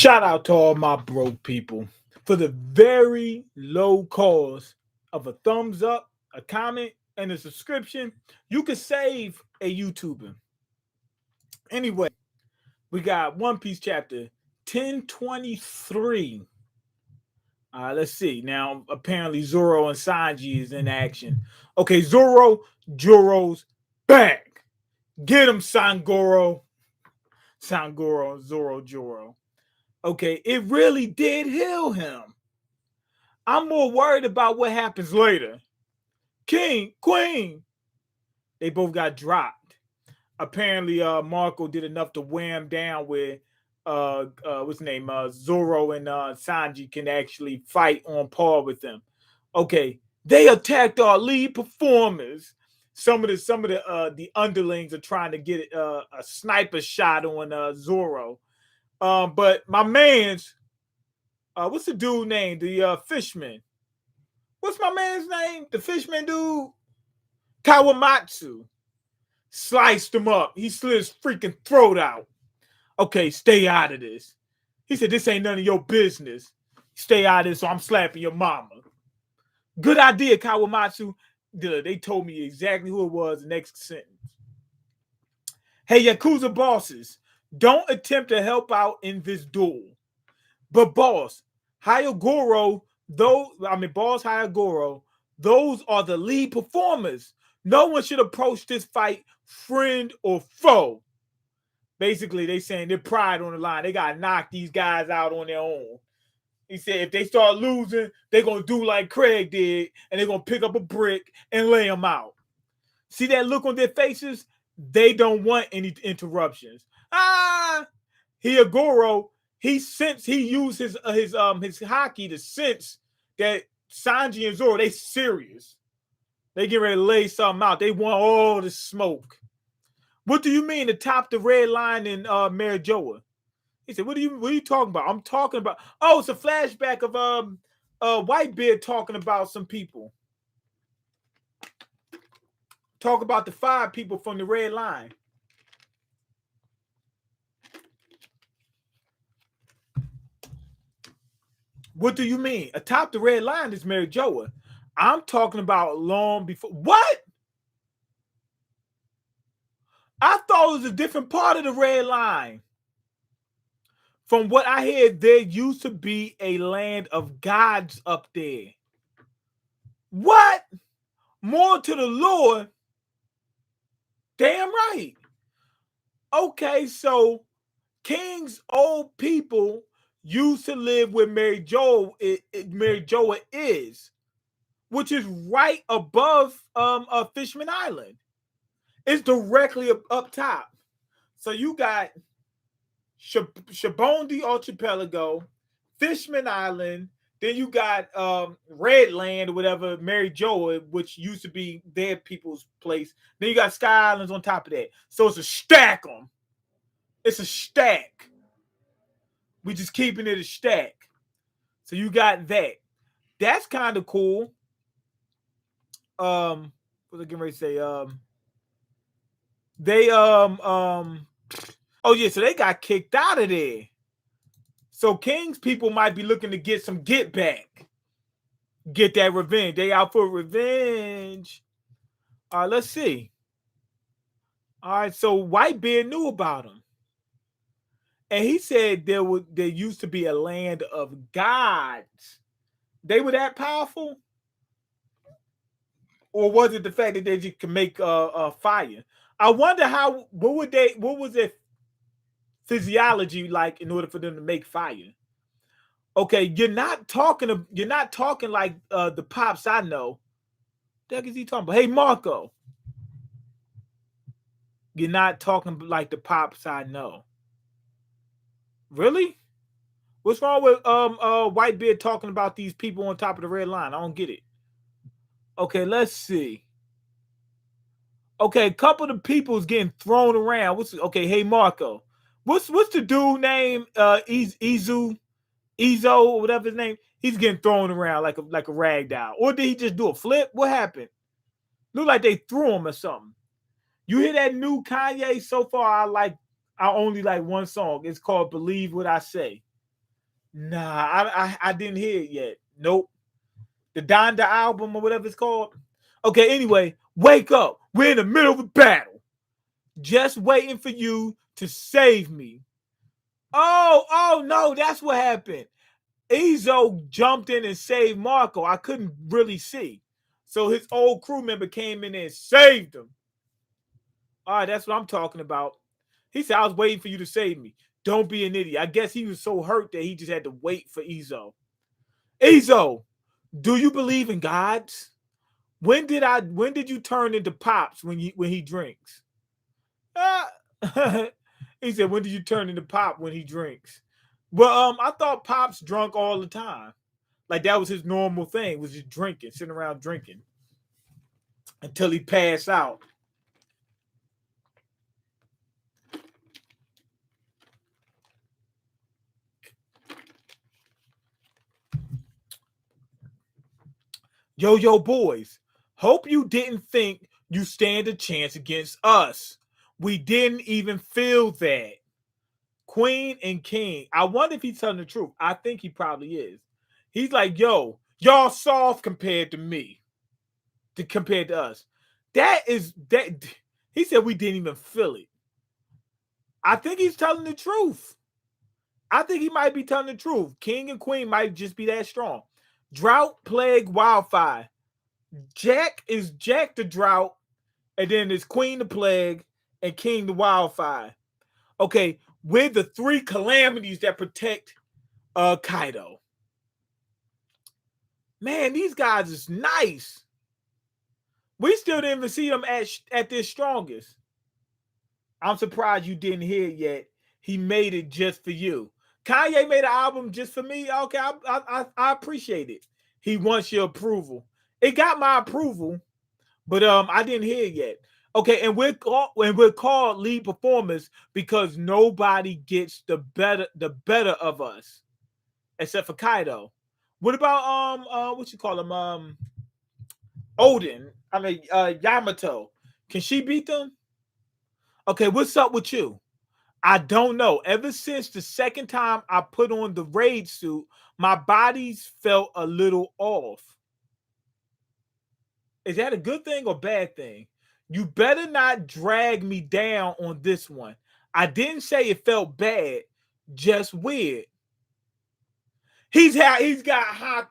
Shout out to all my broke people for the very low cost of a thumbs up, a comment, and a subscription. You could save a YouTuber. Anyway, we got One Piece chapter 1023. Let's see. Now, apparently, Zoro and Sanji is in action. Okay, Joro's back. Get him, Sangoro. Sangoro, Zoro, Joro. Okay, it really did heal him. I'm more worried about what happens later. King, Queen, they both got dropped. Apparently, Marco did enough to wear him down where what's his name? Zoro and Sanji can actually fight on par with them. Okay, they attacked our lead performers. Some of the underlings are trying to get a sniper shot on Zoro. But my man's what's the dude name? The fishman. What's my man's name? The fishman dude? Kawamatsu. Sliced him up. He slit his freaking throat out. Okay, stay out of this. He said, this ain't none of your business. Stay out of this or I'm slapping your mama. Good idea, Kawamatsu. They told me exactly who it was the next sentence. Hey, Yakuza bosses, don't attempt to help out in this duel. But boss, Hyogoro, boss Hyogoro, those are the lead performers. No one should approach this fight friend or foe. Basically, they saying their pride on the line. They got to knock these guys out on their own. He said if they start losing, they're going to do like Craig did, and they're going to pick up a brick and lay them out. See that look on their faces? They don't want any interruptions. Hyogoro, he used his haki to sense that Sanji and Zoro, they serious. They get ready to lay something out. They want all the smoke. What do you mean to top the red line in Marijoa? He said, what are you talking about? I'm talking about, it's a flashback of Whitebeard talking about some people. Talk about the 5 people from the red line. What do you mean? Atop the red line is Marijoa. I'm talking about long before. What? I thought it was a different part of the red line. From what I heard, there used to be a land of gods up there. What? More to the lore? Damn right. Okay, so King's old people used to live where Marijoa is, which is right above Fishman Island. It's directly up top. So you got Shabondi Archipelago, Fishman Island, then you got Redland or whatever, Marijoa, which used to be their people's place. Then you got Sky Islands on top of that. So it's a stack them. It's a stack. We just keeping it a stack. So you got that. That's kind of cool. What was I getting ready to say? So they got kicked out of there. So King's people might be looking to get some get back. Get that revenge. They out for revenge. Let's see. All right, so Whitebeard knew about him. And he said there used to be a land of gods. They were that powerful? Or was it the fact that they just can make fire? I wonder what was their physiology like in order for them to make fire? Okay, you're not talking like the pops I know. What the heck is he talking about? Hey, Marco. You're not talking like the pops I know. Really? What's wrong with Whitebeard talking about these people on top of the red line? I don't get it. Okay, let's see. Okay, a couple of the people is getting thrown around. Hey Marco. What's the dude name? Izo, or whatever his name. He's getting thrown around like a rag doll. Or did he just do a flip? What happened? Look like they threw him or something. You hear that new Kanye? So far, I only like one song. It's called "Believe What I Say." Nah, I didn't hear it yet. Nope. The Donda album or whatever it's called. Okay, anyway, wake up. We're in the middle of a battle. Just waiting for you to save me. Oh no, that's what happened. Izo jumped in and saved Marco. I couldn't really see. So his old crew member came in and saved him. All right, that's what I'm talking about. He said, I was waiting for you to save me. Don't be an idiot. I guess he was so hurt that he just had to wait for Izo. Izo, do you believe in gods? When did you turn into Pops when he drinks? He said, when did you turn into Pop when he drinks? Well, I thought Pops drunk all the time. Like that was his normal thing, was just drinking, sitting around drinking until he passed out. Yo, boys, hope you didn't think you stand a chance against us. We didn't even feel that. Queen and King. I wonder if he's telling the truth. I think he probably is. He's like, yo, y'all soft compared to me. Compared to us. That is that he said we didn't even feel it. I think he's telling the truth. I think he might be telling the truth. King and Queen might just be that strong. Drought, plague, wildfire. Jack is Jack the drought, and then there's Queen the plague and King the wildfire. Okay, we're the three calamities that protect Kaido. Man, these guys is nice. We still didn't even see them at their strongest. I'm surprised you didn't hear it yet. He made it just for you. Kanye made an album just for me. Okay, I appreciate it. He wants your approval. It got my approval, but I didn't hear it yet. Okay, and we're called lead performers because nobody gets the better of us, except for Kaido. What about what you call him Odin? I mean Yamato. Can she beat them? Okay, what's up with you? I don't know. Ever since the second time I put on the raid suit, my body's felt a little off. Is that a good thing or bad thing? You better not drag me down on this one. I didn't say it felt bad, just weird. He's got hot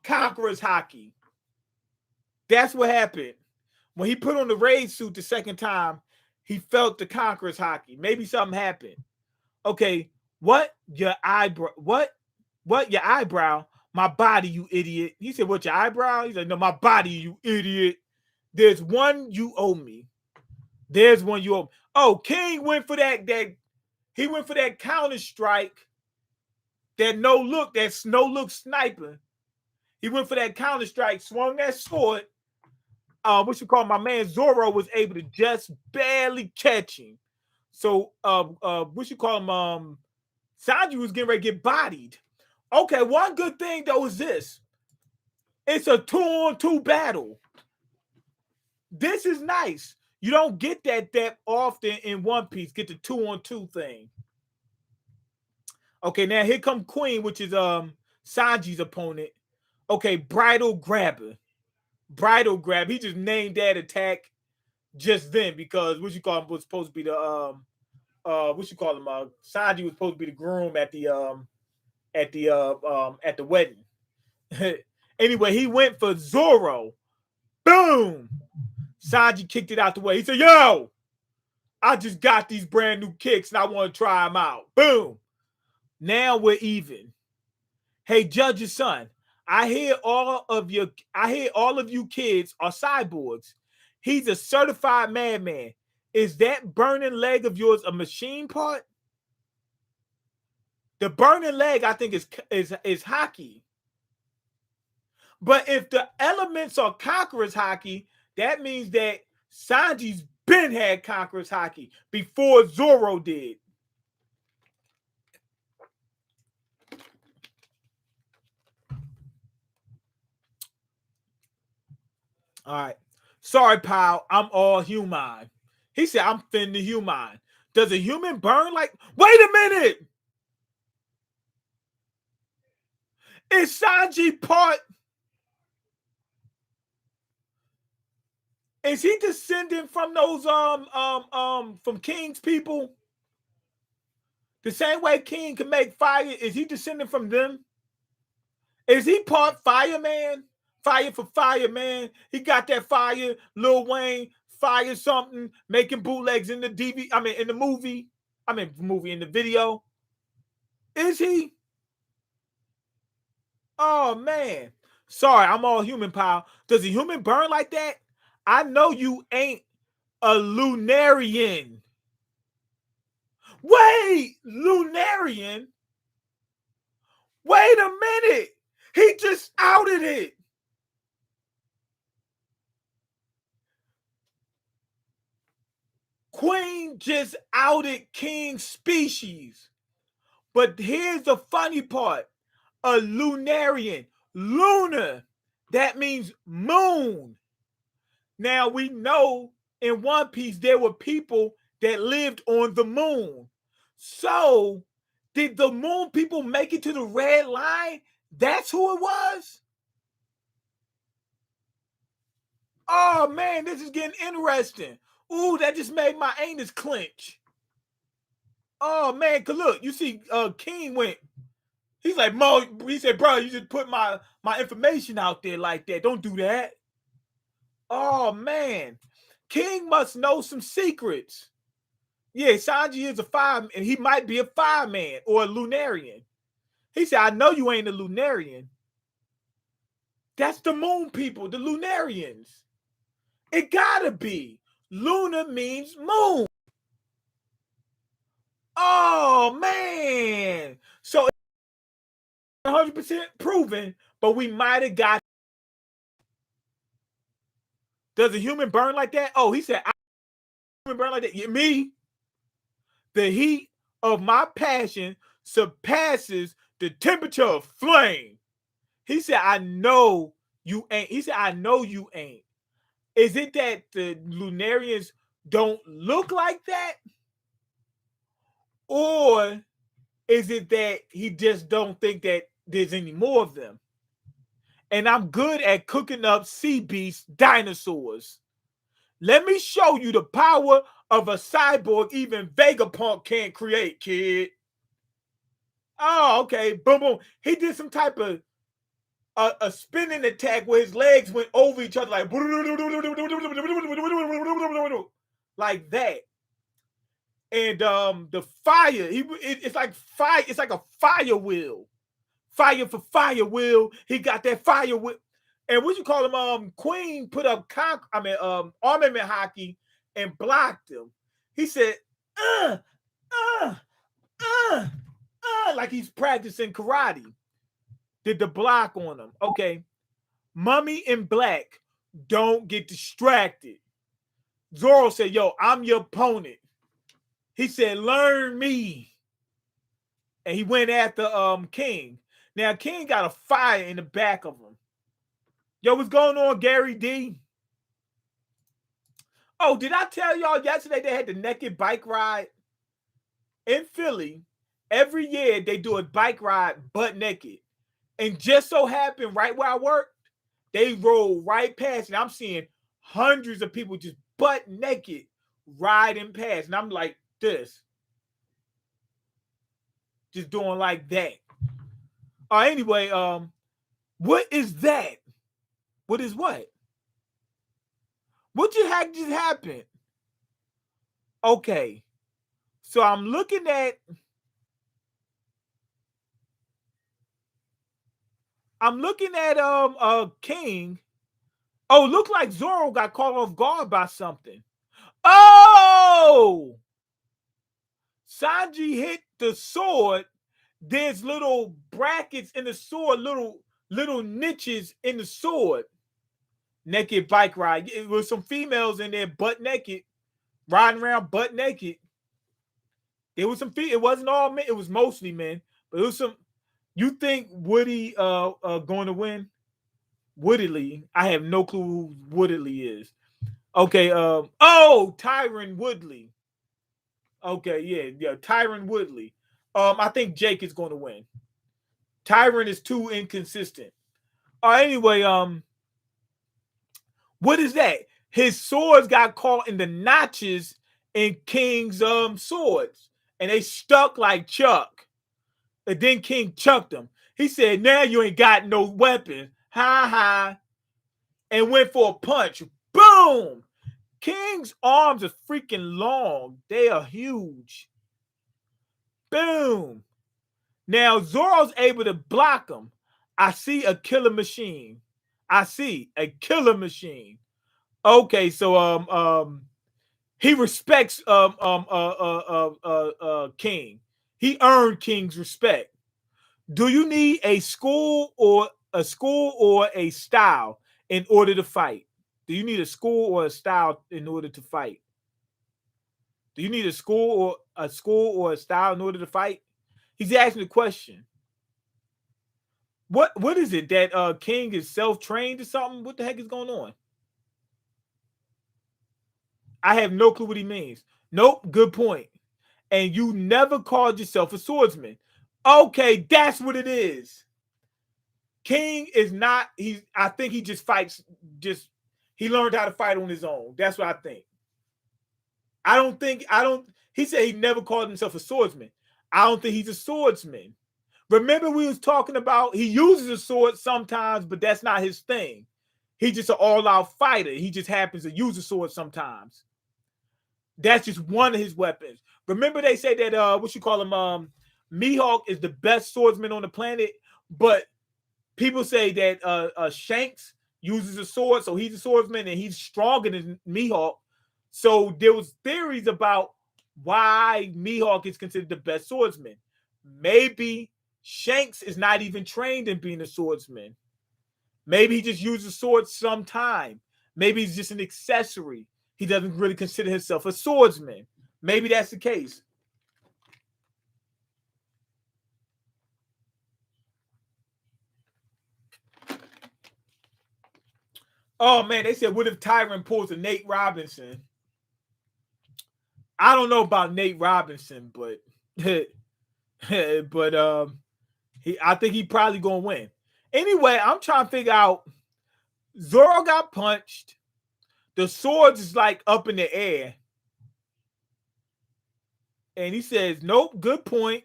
conqueror's hockey. That's what happened. When he put on the raid suit the second time, he felt the conqueror's hockey. Maybe something happened. Okay, what your eyebrow? What your eyebrow? My body, you idiot. He said, what your eyebrow? He said, no, my body, you idiot. There's one you owe me. There's one you owe me. Oh, King went for that he went for that counter strike. That no look sniper. He went for that counter strike, swung that sword. What you call my man Zoro was able to just barely catch him. So what you call him? Sanji was getting ready to get bodied. Okay, one good thing though is this. It's a 2-on-2 battle. This is nice. You don't get that often in One Piece. Get the 2-on-2 thing. Okay, now here come Queen, which is Sanji's opponent. Okay, bridal grabber. Bridal grab. He just named that attack just then because what you call him was supposed to be the what you call him? Sanji was supposed to be the groom at the wedding. Anyway, he went for Zoro. Boom! Sanji kicked it out the way. He said, yo, I just got these brand new kicks and I want to try them out. Boom. Now we're even. Hey, Judge's son, I hear all of you kids are cyborgs. He's a certified madman. Is that burning leg of yours a machine part? The burning leg, I think, is hockey. But if the elements are conqueror's hockey, that means that Sanji's been had conqueror's hockey before Zoro did. All right. Sorry, pal. I'm all human. He said, I'm thin to human. Does a human burn like... Wait a minute! Is Sanji part? Is he descending from those from King's people? The same way King can make fire, is he descending from them? Is he part fireman? Fire for fireman. He got that fire, Lil Wayne, fire something, making bootlegs in the DV. I mean, in the movie. I mean, movie in the video. Is he? Oh man. Sorry, I'm all human, pal. Does a human burn like that? I know you ain't a Lunarian. Wait, Lunarian? Wait a minute. He just outed it. Queen just outed King's species. But here's the funny part. A Lunarian. Lunar. That means moon. Now we know in One Piece there were people that lived on the moon. So did the moon people make it to the red line? That's who it was? Oh man, this is getting interesting. Ooh, that just made my anus clench. Oh man, cause look, you see, King went. He's like, Mo. He said, bro, you just put my information out there like that. Don't do that. Oh man, King must know some secrets. Yeah, Sanji is a fire, and he might be a fireman or a Lunarian. He said, I know you ain't a Lunarian. That's the moon people, the Lunarians. It gotta be. Luna means moon. Oh man. So 100% proven, but we might have got. Does a human burn like that? Oh, he said, I human burn like that. Yeah, me. The heat of my passion surpasses the temperature of flame. He said, I know you ain't. He said, I know you ain't. Is it that the Lunarians don't look like that? Or is it that he just don't think that there's any more of them? And I'm good at cooking up sea beast dinosaurs. Let me show you the power of a cyborg even Vegapunk can't create, kid. Oh, okay. Boom, boom. He did some type of a spinning attack where his legs went over each other like that. And the fire, it's like fire. It's like a fire wheel. Fire for fire wheel. He got that fire wheel. And what you call him? Queen put up armament hockey and blocked him. He said, uh, uh, like he's practicing karate. Did the block on him. Okay. Mummy in black, don't get distracted. Zoro said, yo, I'm your opponent. He said, learn me. And he went after King. Now, King got a fire in the back of him. Yo, what's going on, Gary D? Oh, did I tell y'all yesterday they had the naked bike ride? In Philly, every year they do a bike ride butt naked. And just so happened, right where I work, they roll right past, and I'm seeing hundreds of people just butt naked riding past. And I'm like this. Just doing like that. Anyway, what is that? What is what? What the heck just happened? Okay. So I'm looking at King. Oh, look like Zoro got caught off guard by something. Oh! Sanji hit the sword. There's little brackets in the sword, little niches in the sword. Naked bike ride. It was some females in there butt naked, riding around butt naked. There was some it wasn't all men, it was mostly men, but it was some. You think Woody going to win? Woodley. I have no clue who Woodley is. Okay, Tyron Woodley. Okay, yeah, Tyron Woodley. I think Jake is going to win. Tyrant is too inconsistent. Anyway, what is that? His swords got caught in the notches in King's swords, and they stuck like Chuck. And then King chucked them. He said, "Now you ain't got no weapon." Ha ha. And went for a punch. Boom! King's arms are freaking long. They are huge. Boom. Now Zoro's able to block him. I see a killer machine. I see a killer machine. Okay, so he respects King. He earned King's respect. Do you need a school or a style in order to fight? Do you need a school or a style in order to fight? Do you need a school or a style in order to fight? He's asking the question. What is it that King is self-trained or something? What the heck is going on? I have no clue what he means. Nope, good point. And you never called yourself a swordsman. Okay, that's what it is. King is not, I think he just fights, he learned how to fight on his own. That's what I think. He said he never called himself a swordsman. I don't think he's a swordsman. Remember we was talking about he uses a sword sometimes, but that's not his thing. He's just an all-out fighter. He just happens to use a sword sometimes. That's just one of his weapons. Remember they say that Mihawk is the best swordsman on the planet, but people say that Shanks uses a sword, so he's a swordsman and he's stronger than Mihawk. So there was theories about why Mihawk is considered the best swordsman. Maybe Shanks is not even trained in being a swordsman. Maybe he just uses a sword sometime. Maybe he's just an accessory. He doesn't really consider himself a swordsman. Maybe that's the case. Oh man, they said, what if Tyrant pulls a Nate Robinson? I don't know about Nate Robinson, but I think he probably gonna win. Anyway, I'm trying to figure out. Zoro got punched. The swords is like up in the air. And he says, nope, good point.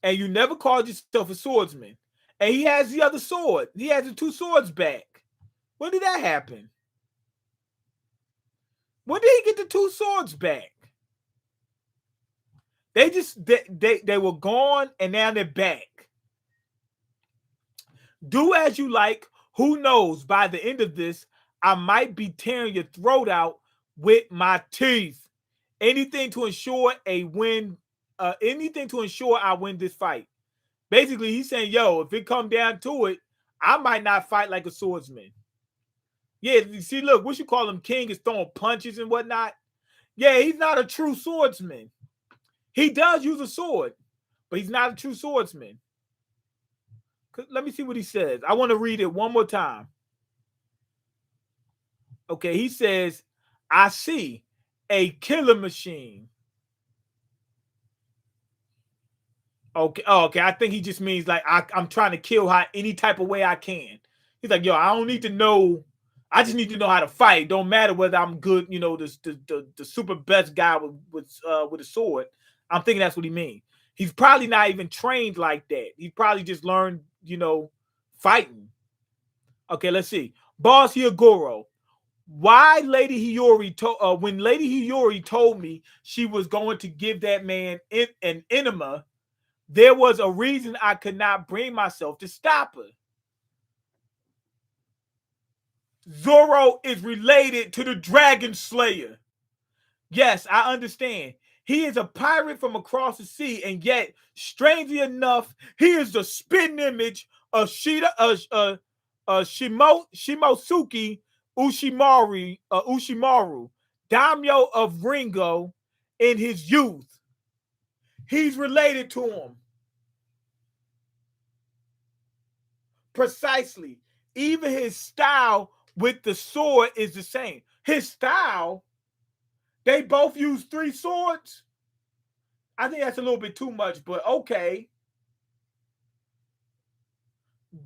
And you never called yourself a swordsman. And he has the other sword. He has the two swords back. When did that happen? When did he get the two swords back? They were gone and now they're back. Do as you like. Who knows? By the end of this, I might be tearing your throat out with my teeth. Anything to ensure a win. Anything to ensure I win this fight. Basically, he's saying, yo, if it come down to it, I might not fight like a swordsman. Yeah, you see, look, what you call him, King is throwing punches and whatnot. Yeah, he's not a true swordsman. He does use a sword, but he's not a true swordsman. Let me see what he says. I want to read it one more time. Okay, he says, I see a killer machine. Okay, I think he just means like I'm trying to kill any type of way I can. He's like, yo, I don't need to know. I just need to know how to fight. Don't matter whether I'm good, the super best guy with a sword. I'm thinking that's what he means. He's probably not even trained like that. He probably just learned, fighting. Okay, let's see. Boss Hyogoro. Why Lady Hiyori when Lady Hiyori told me she was going to give that man an enema, there was a reason I could not bring myself to stop her. Zoro is related to the Dragon Slayer. Yes, I understand. He is a pirate from across the sea, and yet, strangely enough, he is the spitting image of Shimosuke Ushimaru, daimyo of Ringo, in his youth. He's related to him. Precisely. Even his style with the sword is the same. His style, they both use 3 swords. I think that's a little bit too much, but okay.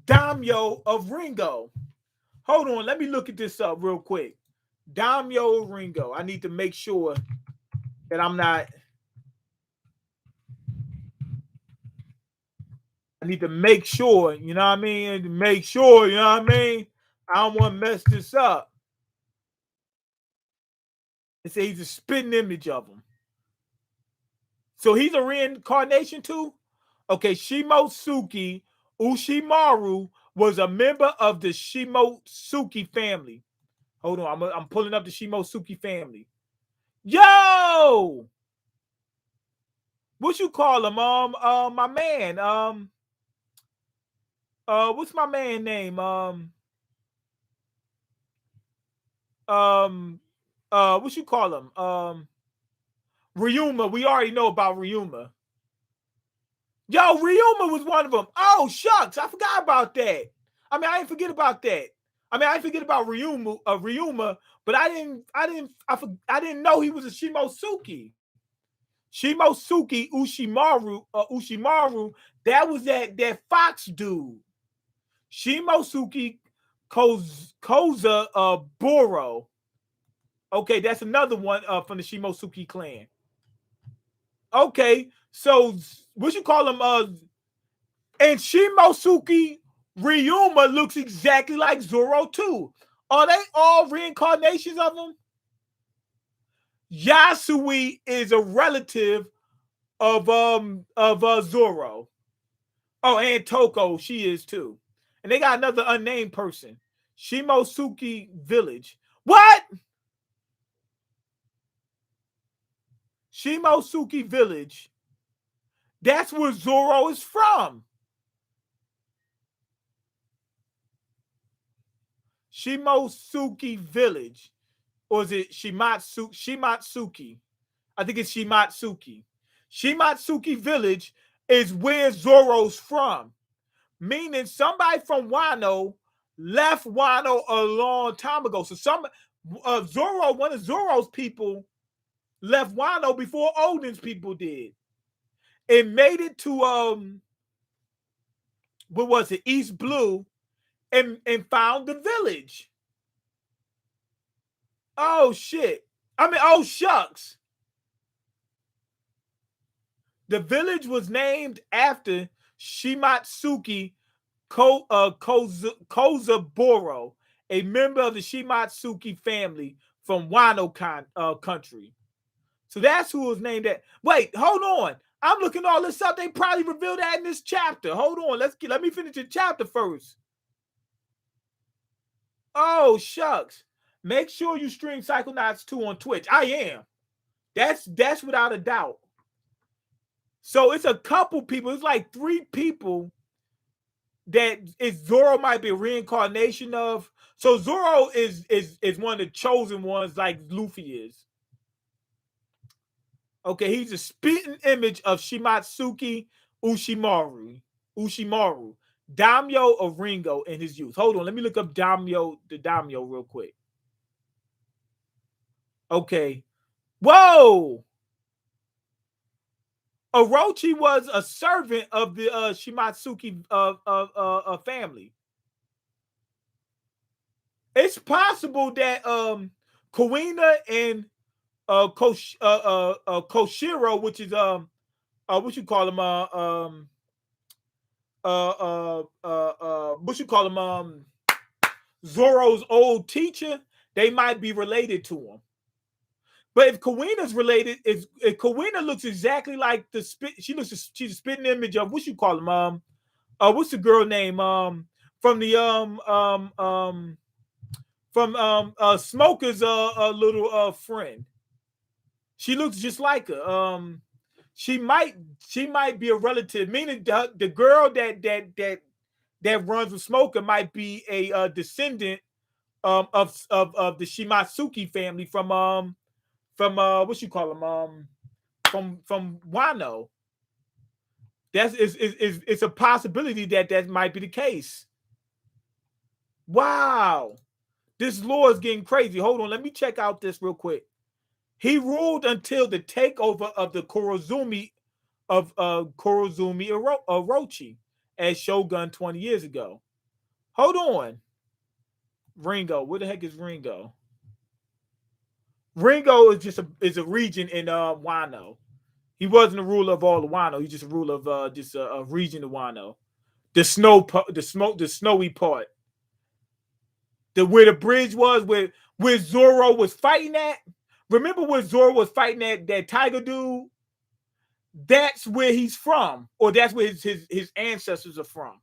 Daimyo of Ringo. Hold on, let me look at this up real quick. Daimyo of Ringo. I need to make sure that I'm not. I need to make sure, you know what I mean? Make sure, you know what I mean? I don't want to mess this up. They say he's a spitting image of him. So he's a reincarnation too? Okay, Shimotsuki Ushimaru was a member of the Shimotsuki family. Hold on, I'm pulling up the Shimotsuki family. Yo! What you call him? My man. What's my man name? Um, what you call him? Ryuma. We already know about Ryuma. Yo, Ryuma was one of them. Oh shucks, I forgot about that. I mean, I didn't forget about that. I mean, I didn't forget about Ryuma, but I didn't know he was a Shimotsuki. Shimotsuki Ushimaru, that was that Fox dude. Shimotsuki Koza Boro. Okay, that's another one from the Shimotsuki clan. Okay, so what you call him? And Shimotsuki Ryuma looks exactly like Zoro too. Are they all reincarnations of him? Yasui is a relative of Zoro. Oh, and Toko, she is too. And they got another unnamed person. Shimotsuki Village. What? Shimotsuki Village. That's where Zoro is from. Shimotsuki Village. Or is it Shimatsuki? I think it's Shimatsuki. Shimatsuki Village is where Zoro's from. Meaning somebody from Wano left Wano a long time ago. So Zoro, one of Zoro's people, left Wano before Odin's people did. It made it to what was it, East Blue, and found the village. Oh shit. I mean, oh shucks. The village was named after Shimatsuki Kozaburo, a member of the Shimatsuki family from Wano country. So that's who was named that. Wait, hold on. I'm looking all this up. They probably revealed that in this chapter. Hold on. Let me finish the chapter first. Oh, shucks. Make sure you stream Psychonauts 2 on Twitch. I am. That's without a doubt. So it's a couple people. It's like 3 people that Zoro might be a reincarnation of. So Zoro is one of the chosen ones, like Luffy is. Okay, he's a spitting image of Shimatsuki Ushimaru. Daimyo of Ringo in his youth. Hold on, let me look up the Daimyo real quick. Okay. Whoa! Orochi was a servant of the Shimatsuki family. It's possible that Kuina and Koshiro, which is what you call him what you call him Zoro's old teacher, they might be related to him. But if Kawina's related, if Kawina looks exactly like she's a spitting image of what you call him what's the girl name from the Smoker's little friend. She looks just like her. She might be a relative, meaning the girl that runs with Smoker might be a descendant of the Shimatsuki family from what you call them from Wano. It's a possibility that might be the case. Wow, this lore is getting crazy. Hold on, let me check out this real quick. He ruled until the takeover of the Kurozumi Orochi as Shogun 20 years ago. Hold on. Ringo. Where the heck is Ringo? Ringo is just a region in Wano. He wasn't a ruler of all of Wano. He's just a ruler of just a region of Wano. The snowy part. The where the bridge was, where Zoro was fighting at. Remember where Zoro was fighting at that tiger dude? That's where he's from, or that's where his ancestors are from.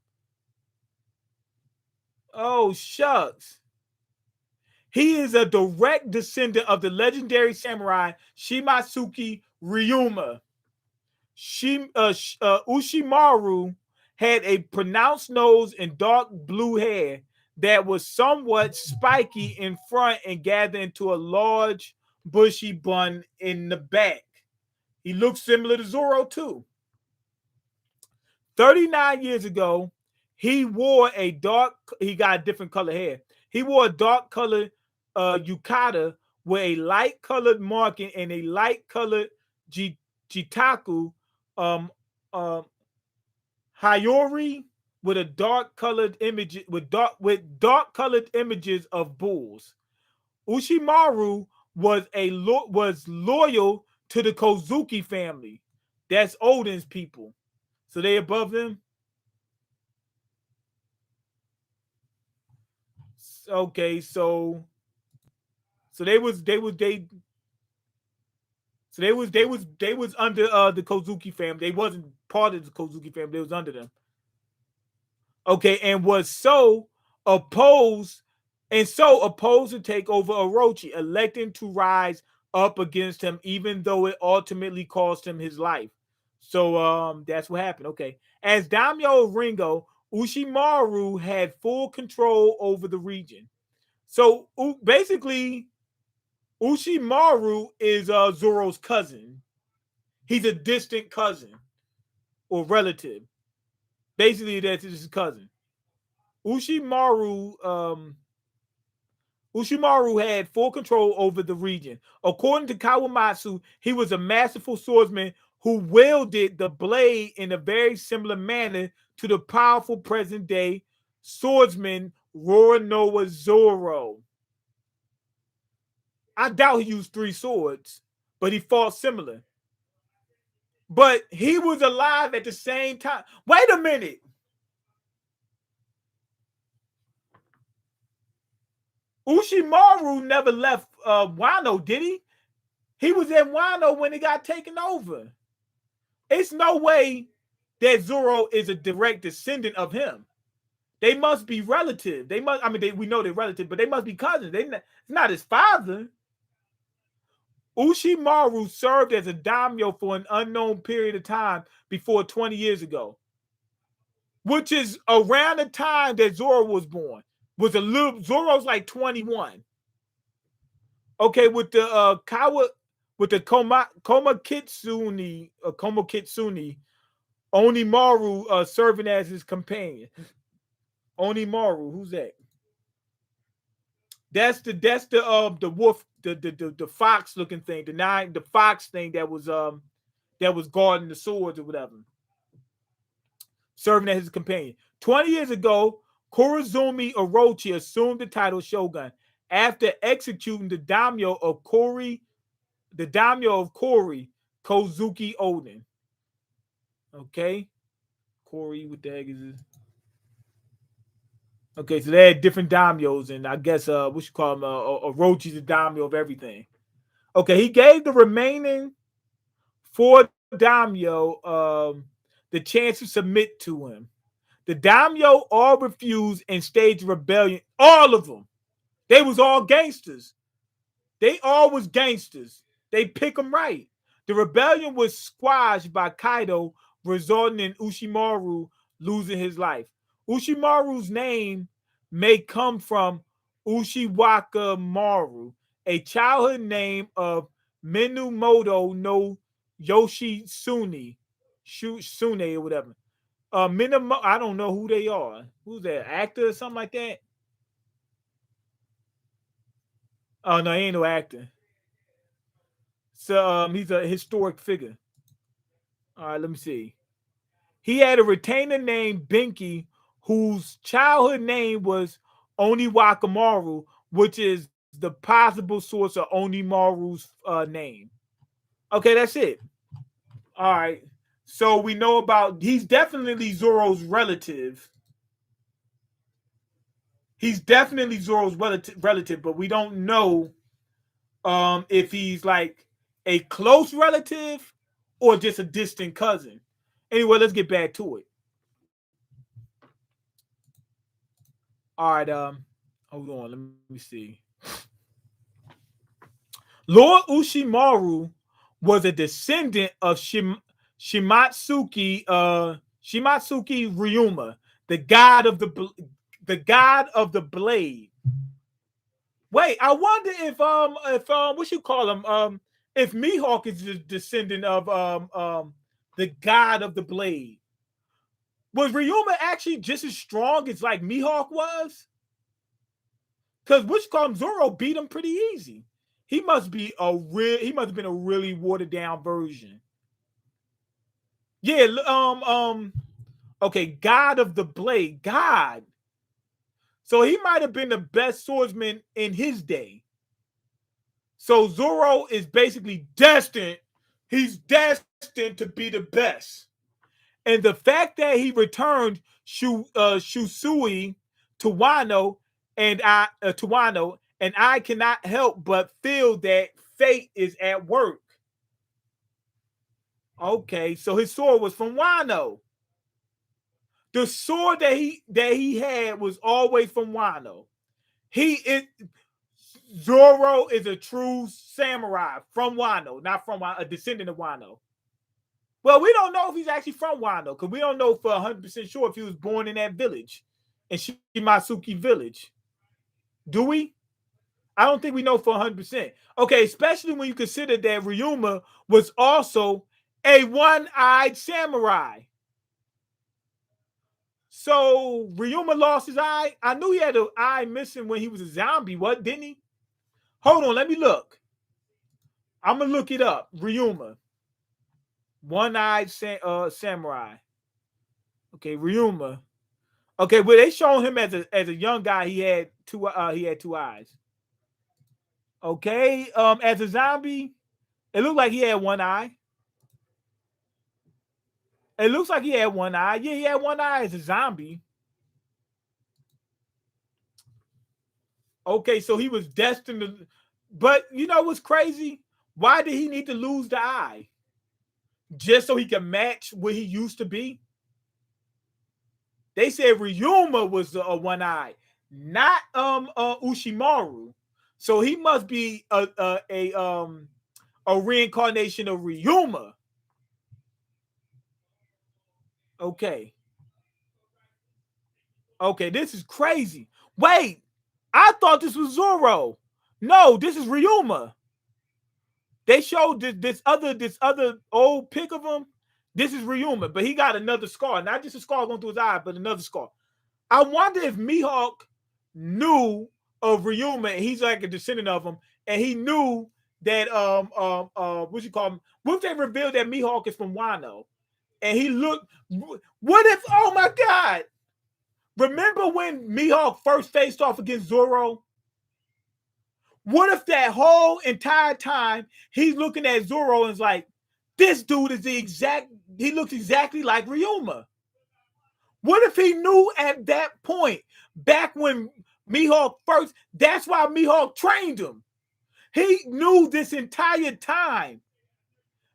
Oh shucks. He is a direct descendant of the legendary samurai Shimatsuki Ryuma. Ushimaru had a pronounced nose and dark blue hair that was somewhat spiky in front and gathered into a large bushy bun in the back. He looks similar to Zoro too. 39 years ago, he got a different color hair. He wore a dark colored yukata with a light colored marking and a light colored jitaku um, um, hayori with a dark colored image with dark colored images of bulls. Ushimaru was loyal to the Kozuki family. That's Odin's people. So they above them. Okay, so they was under the Kozuki family. They wasn't part of the Kozuki family. They was under them. Okay, and was opposed opposed to take over Orochi, electing to rise up against him, even though it ultimately cost him his life. So that's what happened. Okay. As Daimyo of Ringo, Ushimaru had full control over the region. So basically, Ushimaru is Zoro's cousin. He's a distant cousin or relative. Basically, that's his cousin. Ushimaru Ushimaru had full control over the region. According to Kawamatsu, he was a masterful swordsman who wielded the blade in a very similar manner to the powerful present-day swordsman Roronoa Zoro. I doubt he used 3 swords, but he fought similar. But he was alive at the same time. Wait a minute. Ushimaru never left Wano, did he? He was in Wano when it got taken over. It's no way that Zoro is a direct descendant of him. They must be relative. They must. I mean, we know they're relative, but they must be cousins. It's not his father. Ushimaru served as a daimyo for an unknown period of time before 20 years ago, which is around the time that Zoro was born. Zoro's like 21. Okay, with the Koma Kitsune, Onimaru serving as his companion. Onimaru, who's that? That's the wolf, the fox looking thing, the fox thing that was guarding the swords or whatever, serving as his companion. 20 years ago, Kurozumi Orochi assumed the title Shogun after executing the daimyo of Kori, Kozuki Oden. Okay, Kori, what the heck is this? Okay, so they had different daimyos, and I guess what you call him, Orochi's the daimyo of everything. Okay, he gave the remaining 4 daimyo the chance to submit to him. The daimyo all refused and staged rebellion. All of them. They was all gangsters. They all was gangsters. They pick them right. The rebellion was squashed by Kaido, resulting in Ushimaru losing his life. Ushimaru's name may come from Ushiwaka Maru, a childhood name of Minamoto no Yoshitsune, Sune or whatever. I don't know who they are. Who's that? Actor or something like that? Oh no, he ain't no actor. So he's a historic figure. All right, let me see. He had a retainer named Binky, whose childhood name was Oniwakamaru, which is the possible source of Onimaru's name. Okay, that's it. All right. So we know about he's definitely Zoro's relative. He's definitely Zoro's relative, but we don't know if he's like a close relative or just a distant cousin. Anyway, let's get back to it. All right, hold on, let me see. Lord Ushimaru was a descendant of Shimatsuki Ryuma, the god of the blade. Wait, I wonder if what you call him if Mihawk is the descendant of the god of the blade. Was Ryuma actually just as strong as like Mihawk was? Because which call him Zoro beat him pretty easy. He must have been a really watered down version. Yeah, okay, God of the Blade. God. So he might have been the best swordsman in his day. So Zoro is basically destined. He's destined to be the best. And the fact that he returned Shusui to Wano and I cannot help but feel that fate is at work. Okay, so his sword was from Wano. The sword that he had was always from Wano. He is Zoro is a true samurai from Wano, not from a descendant of Wano. Well, we don't know if he's actually from Wano because we don't know for 100% sure if he was born in that village, in Shimasuki village. Do we? I don't think we know for 100%. Okay, especially when you consider that Ryuma was also a one-eyed samurai. So Ryuma lost his eye. I knew he had an eye missing when he was a zombie. What didn't he? Hold on, let me look. I'm gonna look it up. Ryuma, one-eyed samurai. Okay, Ryuma. Okay, well they showing him as a young guy. He had two eyes. Okay, as a zombie, it looked like he had one eye. It looks like he had one eye. Yeah, he had one eye as a zombie. Okay, so he was destined to. But you know what's crazy? Why did he need to lose the eye? Just so he could match what he used to be? They said Ryuma was a one eye, not Ushimaru. So he must be a reincarnation of Ryuma. Okay. Okay, this is crazy. Wait, I thought this was Zoro. No, this is Ryuma. They showed this other old pic of him. This is Ryuma, but he got another scar. Not just a scar going through his eye, but another scar. I wonder if Mihawk knew of Ryuma and he's like a descendant of him, and he knew that what you call him? What if they revealed that Mihawk is from Wano? And he looked. What if? Oh my God! Remember when Mihawk first faced off against Zoro? What if that whole entire time he's looking at Zoro and is like, this dude is he looks exactly like Ryuma. What if he knew at that point, back when Mihawk first, that's why Mihawk trained him. He knew this entire time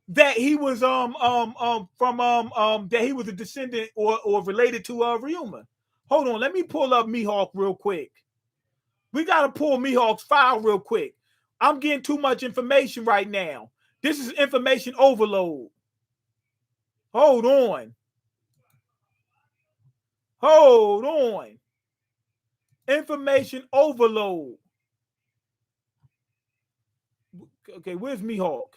that he was from that he was a descendant or related to Ryuma. Hold on, let me pull up Mihawk real quick. We gotta pull Mihawk's file real quick. I'm getting too much information right now. This is information overload. Hold on. Hold on. Information overload. Okay, where's Mihawk?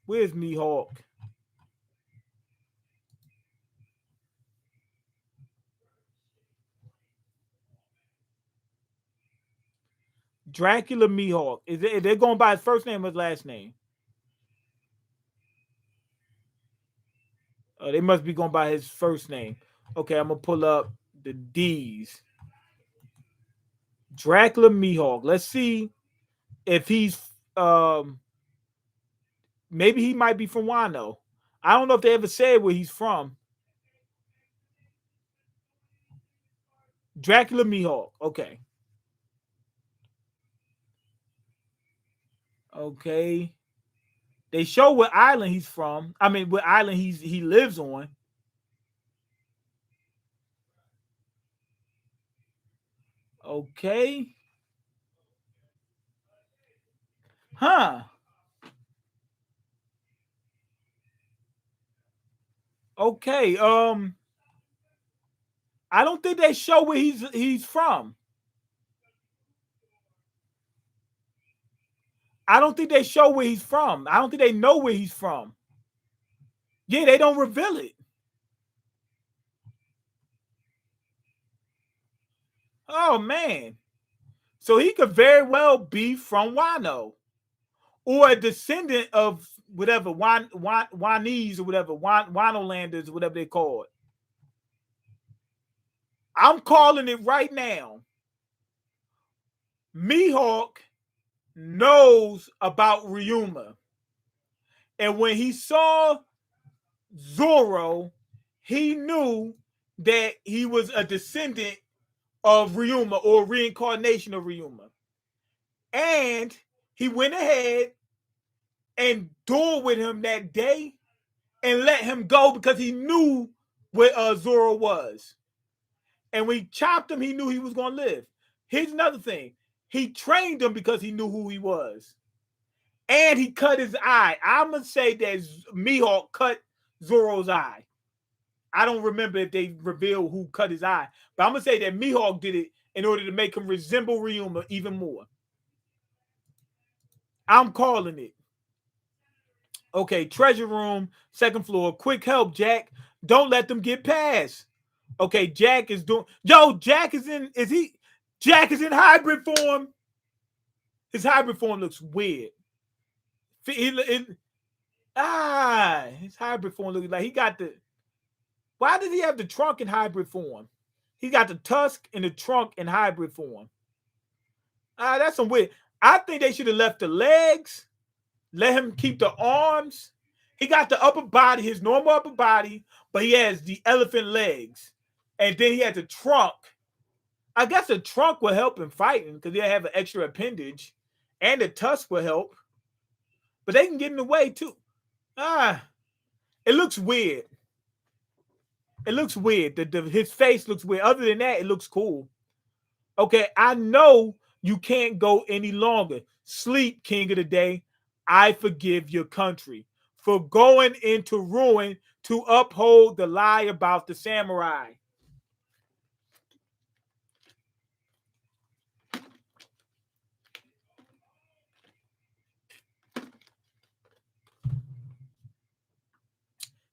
Where's Mihawk? Dracula Mihawk. Is they going by his first name or his last name? They must be going by his first name. Okay, I'm gonna pull up the D's. Dracula Mihawk. Let's see if he's maybe he might be from Wano. I don't know if they ever said where he's from. Dracula Mihawk. Okay. Okay. They show what island he's from. I mean, what island he lives on. Okay. Huh. Okay. I don't think they show where he's from. I don't think they show where he's from. I don't think they know where he's from. Yeah, they don't reveal it. Oh man. So he could very well be from Wano or a descendant of whatever Wanese or whatever Wanolanders, whatever they call it. I'm calling it right now. Mihawk knows about Ryuma. And when he saw Zoro, he knew that he was a descendant of Ryuma or reincarnation of Ryuma. And he went ahead and dueled with him that day and let him go because he knew where Zoro was. And when he chopped him, he knew he was going to live. Here's another thing. He trained him because he knew who he was. And he cut his eye. I'm going to say that Mihawk cut Zoro's eye. I don't remember if they revealed who cut his eye. But I'm going to say that Mihawk did it in order to make him resemble Ryuma even more. I'm calling it. Okay, treasure room, second floor. Quick help, Jack. Don't let them get past. Okay, Jack is doing. Yo, Jack is in. Is he? Jack is in hybrid form. His hybrid form looks weird. His hybrid form looks like he got the. Why did he have the trunk in hybrid form? He got the tusk and the trunk in hybrid form. That's some weird. I think they should have left the legs. Let him keep the arms. He got the upper body, his normal upper body, but he has the elephant legs. And then he had the trunk. I guess the trunk will help in fighting because they have an extra appendage. And the tusk will help. But they can get in the way too. It looks weird. It looks weird. His face looks weird. Other than that, it looks cool. Okay, I know you can't go any longer. Sleep, King of the Day. I forgive your country for going into ruin to uphold the lie about the samurai.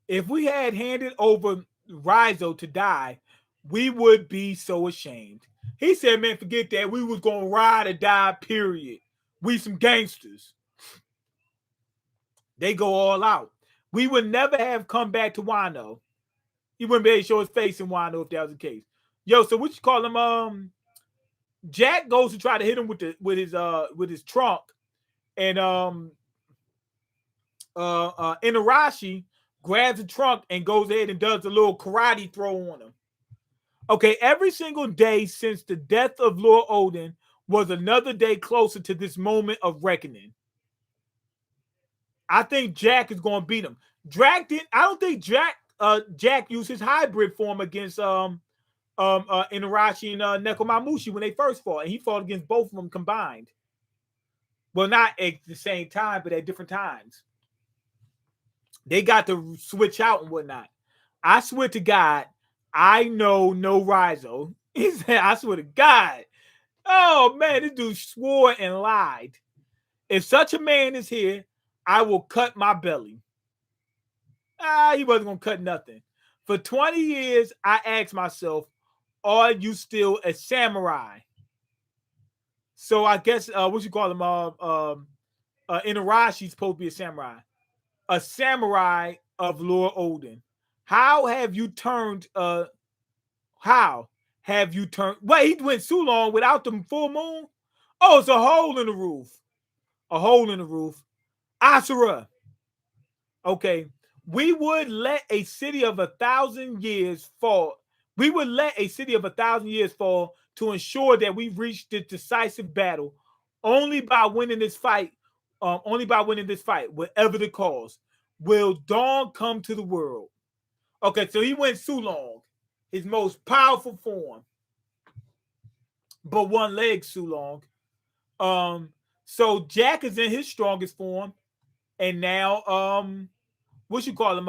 If we had handed over Rizo to die, we would be so ashamed. He said, man, forget that. We was going to ride or die, period. We some gangsters. They go all out. We would never have come back to Wano. He wouldn't be able to show his face in Wano if that was the case. Yo, so what you call him? Jack goes to try to hit him with his trunk, and Inarashi grabs the trunk and goes ahead and does a little karate throw on him. Okay, every single day since the death of Lord Odin was another day closer to this moment of reckoning. I think Jack is going to beat him. I don't think Jack used his hybrid form against Inarashi and Nekomamushi when they first fought, and he fought against both of them combined. Well, not at the same time, but at different times. They got to switch out and whatnot. I swear to God, I know no Rizo. He said, I swear to God. Oh, man, this dude swore and lied. If such a man is here, I will cut my belly. He wasn't going to cut nothing. For 20 years, I asked myself, are you still a samurai? So I guess, what you call him? Inarashi's supposed to be a samurai. A samurai of Lord Odin. How have you turned? How have you turned? Wait, he went too long without the full moon. Oh, it's a hole in the roof. A hole in the roof. Asura. Okay. We would let a city of 1,000 years fall. We would let a city of 1,000 years fall to ensure that we reach the decisive battle only by winning this fight. Only by winning this fight, whatever the cause, will dawn come to the world. Okay, so he went Sulong, his most powerful form, but one leg Sulong. Um, so Jack is in his strongest form, and now what you call him?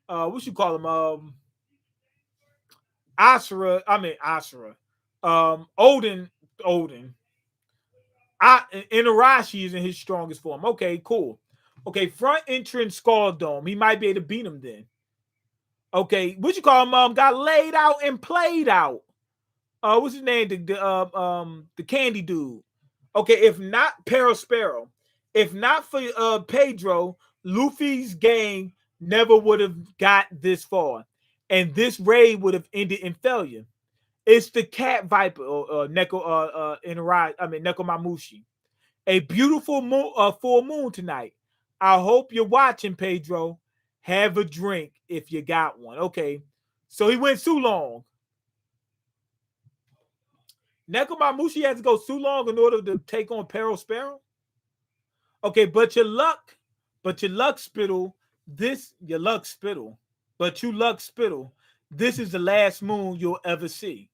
What you call him? Asura. I mean Asura. Odin. Odin. Inarashi is in his strongest form. Okay, cool. Okay, front entrance Skull Dome. He might be able to beat him then. Okay, what you call him? Got laid out and played out. What's his name? The candy dude. Okay, if not Perospero, if not for Pedro, Luffy's gang never would have got this far, and this raid would have ended in failure. It's the cat viper, Neko, Nekomamushi. A beautiful moon, full moon tonight. I hope you're watching, Pedro. Have a drink if you got one. Okay, so he went too long. Nekomamushi has to go too long in order to take on Perospero. Okay, but your luck spittle, your luck spittle, but you luck spittle, this is the last moon you'll ever see.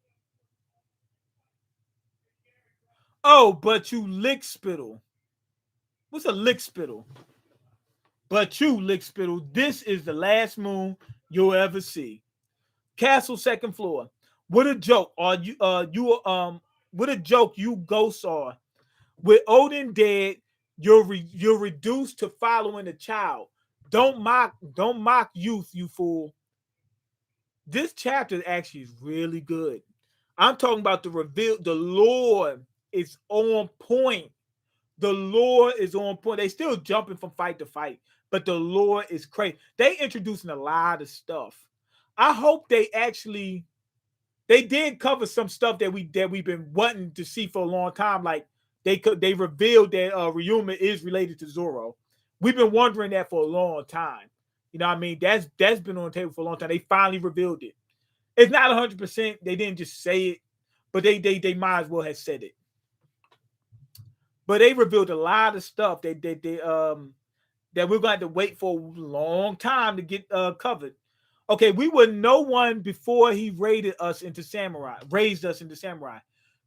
Oh, but you lick spittle. What's a lick spittle? But you lick spittle, this is the last moon you'll ever see. Castle second floor. What a joke. Are what a joke you ghosts are. With Odin dead, you're reduced to following a child. Don't mock youth, you fool. This chapter actually is really good. I'm talking about the reveal. The Lord is on point. The Lord is on point. They still jumping from fight to fight, but the Lord is crazy. They introducing a lot of stuff. I hope they did cover some stuff that we've been wanting to see for a long time. Like they revealed that Ryuma is related to Zoro. We've been wondering that for a long time. You know what I mean? That's been on the table for a long time. They finally revealed it. It's not 100%. They didn't just say it, but they might as well have said it. But they revealed a lot of stuff that we're going to have to wait for a long time to get covered. Okay, we were no one before he raised us into samurai.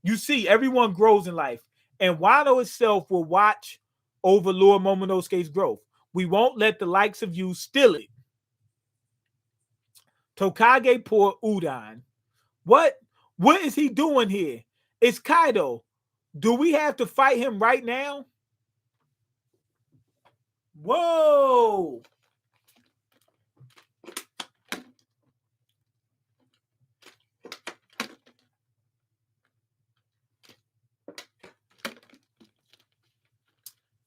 You see, everyone grows in life, and Wano itself will watch over Lord Momonosuke's growth. We won't let the likes of you steal it. Tokage poor Udon. What? What is he doing here? It's Kaido. Do we have to fight him right now? Whoa!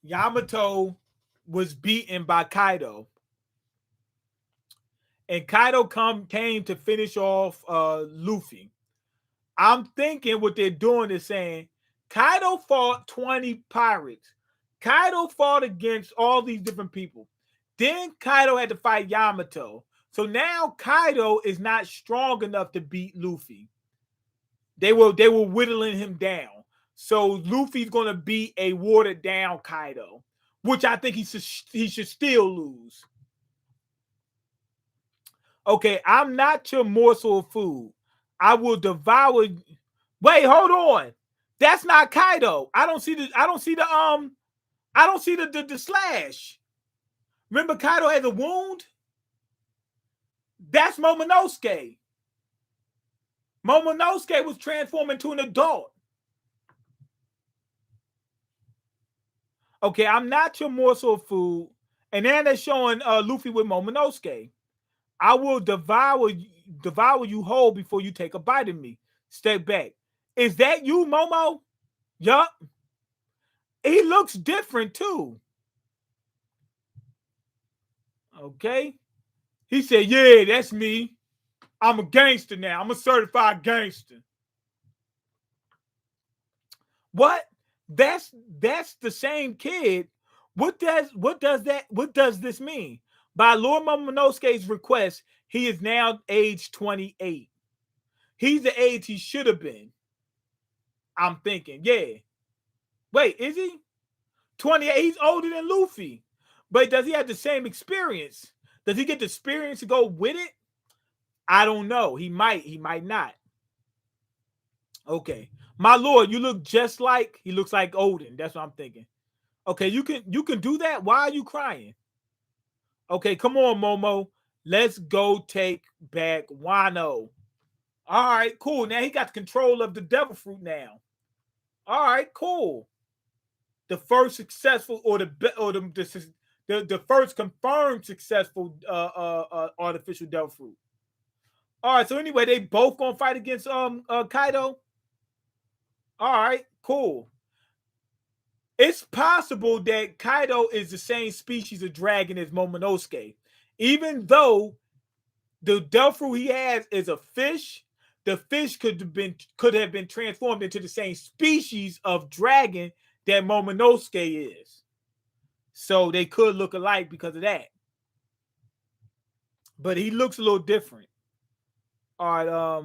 Yamato was beaten by Kaido. And Kaido came to finish off Luffy. I'm thinking what they're doing is saying Kaido fought 20 pirates. Kaido fought against all these different people. Then Kaido had to fight Yamato. So now Kaido is not strong enough to beat Luffy. They were whittling him down. So Luffy's gonna be a watered down Kaido, which I think he should still lose. Okay, I'm not your morsel of food. I will devour. Wait, hold on. That's not Kaido. I don't see the slash. Remember Kaido has a wound? That's Momonosuke. Momonosuke was transformed into an adult. Okay, I'm not your morsel of food. And then they're showing Luffy with Momonosuke. I will devour you whole before you take a bite of me. Step back. Is that you, Momo? Yup. He looks different too. Okay. He said, yeah, that's me. I'm a gangster now. I'm a certified gangster. What? That's the same kid. What does this mean? By Lord Momonosuke's request, he is now age 28. He's the age he should have been. I'm thinking, yeah. Wait, is he? 28. He's older than Luffy. But does he have the same experience? Does he get the experience to go with it? I don't know. He might not. Okay. My lord, you look just like he looks like Odin. That's what I'm thinking. Okay, you can do that. Why are you crying? Okay, come on, Momo. Let's go take back Wano. All right, cool. Now he got control of the devil fruit now. All right, cool. The first successful or the first confirmed successful artificial devil fruit. All right, so anyway, they both gonna fight against Kaido. All right, cool. It's possible that Kaido is the same species of dragon as Momonosuke. Even though the devil fruit he has is a fish, the fish could have been transformed into the same species of dragon that Momonosuke is. So they could look alike because of that. But he looks a little different. All right,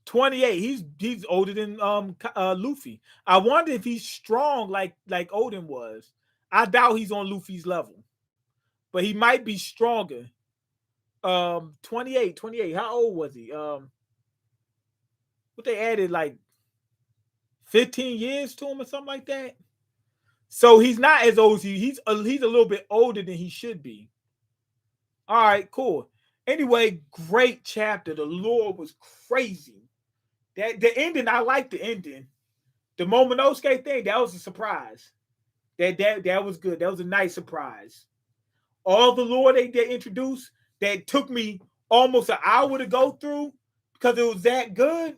28. He's older than Luffy. I wonder if he's strong like Odin was. I doubt he's on Luffy's level. But he might be stronger. 28. How old was he? What they added like 15 years to him or something like that. So he's not as old as he's a little bit older than he should be. All right, cool. Anyway, great chapter. The lore was crazy. That the ending, I like the ending. The Momonosuke thing, that was a surprise. That was good. That was a nice surprise. All the lore they introduced that took me almost an hour to go through because it was that good.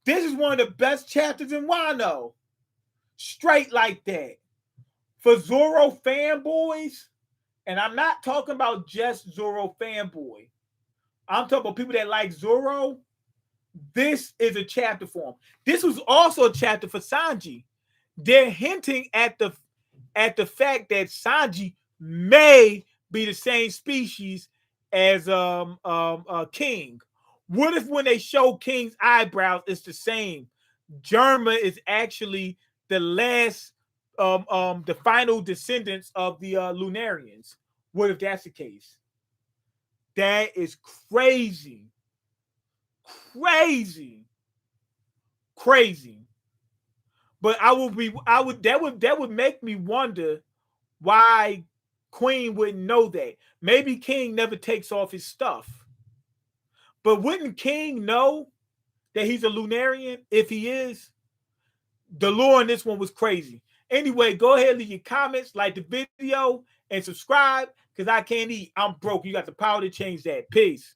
This is one of the best chapters in Wano. Straight like that. For Zoro fanboys, and I'm not talking about just Zoro fanboy. I'm talking about people that like Zoro. This is a chapter for him. This was also a chapter for Sanji. They're hinting at the fact that Sanji may be the same species as King. What if when they show King's eyebrows, it's the same? Germa is actually the last, the final descendants of the Lunarians. What if that's the case? That is crazy. Crazy. But that would make me wonder why Queen wouldn't know that. Maybe King never takes off his stuff. But wouldn't King know that he's a Lunarian if he is? The lore in this one was crazy. Anyway, go ahead and leave your comments, like the video, and subscribe because I can't eat. I'm broke. You got the power to change that. Peace.